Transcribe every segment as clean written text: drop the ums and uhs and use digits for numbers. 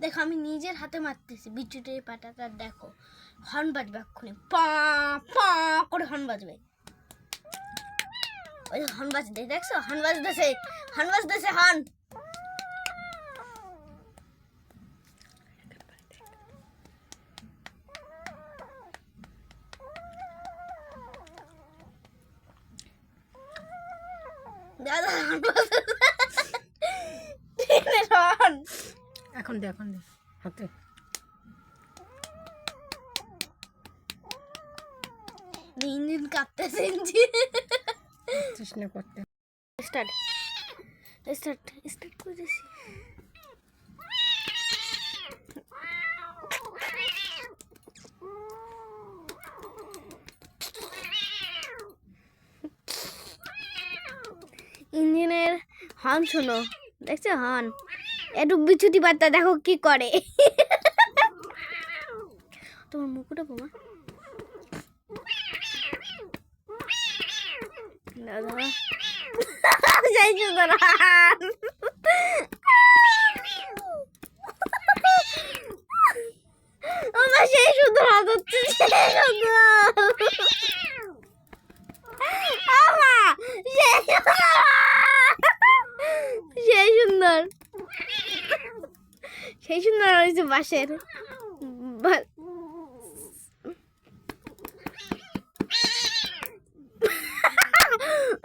দেখো আমি নিজের হাতে মারতেছি বিচুটির পাটাটা, দেখো হর্ন বাজবে এক্ষুনি, পা পা করে হর্ন বাজবে। ওই যে হর্ন বাজতে দেখছো, হর্ন বাজতেছে, হর্ন বাজতেছে, হর্ন। দাদা হর্ন বাজতেছে, হর্ন। এখন দে হাতে। ইঞ্জিন কাঁপতেছে, ইঞ্জিন চেষ্টা করতে। স্টার্ট স্টার্ট স্টার্ট করেছি। ইঞ্জিনের হর্ন শোনো, দেখছো হর্ন। একটু বিছুটি পাতা দেখো কি করে। তোমার মুকুটা বোমা দাদা যাই সুন্দর আমার সেই সুন্দর হাত হচ্ছে, সেই সুন্দর সেই সুন্দর সেই সুন্দর হয়েছে বাঁশের।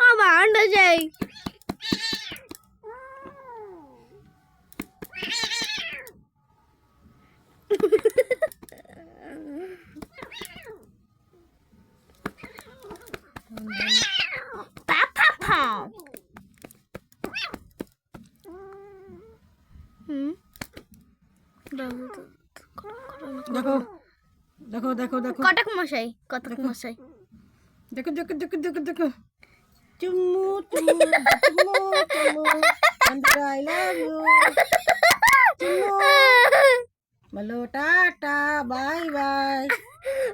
আমার আন্ডা যাই দেখো দেখো দেখো দেখো কটক মশাই, কটক মশাই দেখো দেখো দেখো দেখো দেখো চুম্মু চুম্মু চুম্মু চুম্মু আই লাভ ইউ চুম্মু বলো টাটা বাই বাই।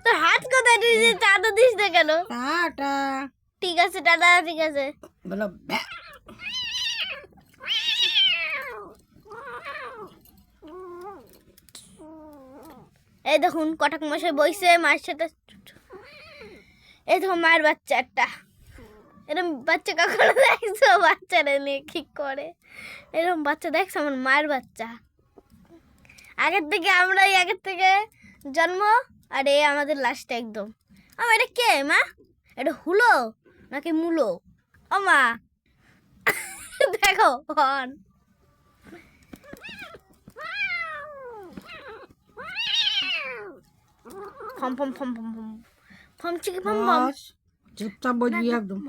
তোর হাত কোথায় দিয়েছে, চাঁদা দিস না কেন? টাটা। ঠিক আছে টাটা, ঠিক আছে বলো ব্যা। এই দেখুন কটক মশাই বইছে মায়ের সাথে। এই দেখো মায়ের বাচ্চা একটা, এরকম বাচ্চা কখনো দেখছো? বাচ্চারা নিয়ে কি করে, এরকম বাচ্চা দেখছো? আমার মায়ের বাচ্চা। আগের থেকে জন্ম, আর এ আমাদের লাস্টে একদম। আমার এটা কে মা? এটা হুলো নাকি মুলো? ও মা দেখো হন। ফম ফম ফম ফম ফম ফম চিকি ফম ফম। চুপচাপ বসবি একদম।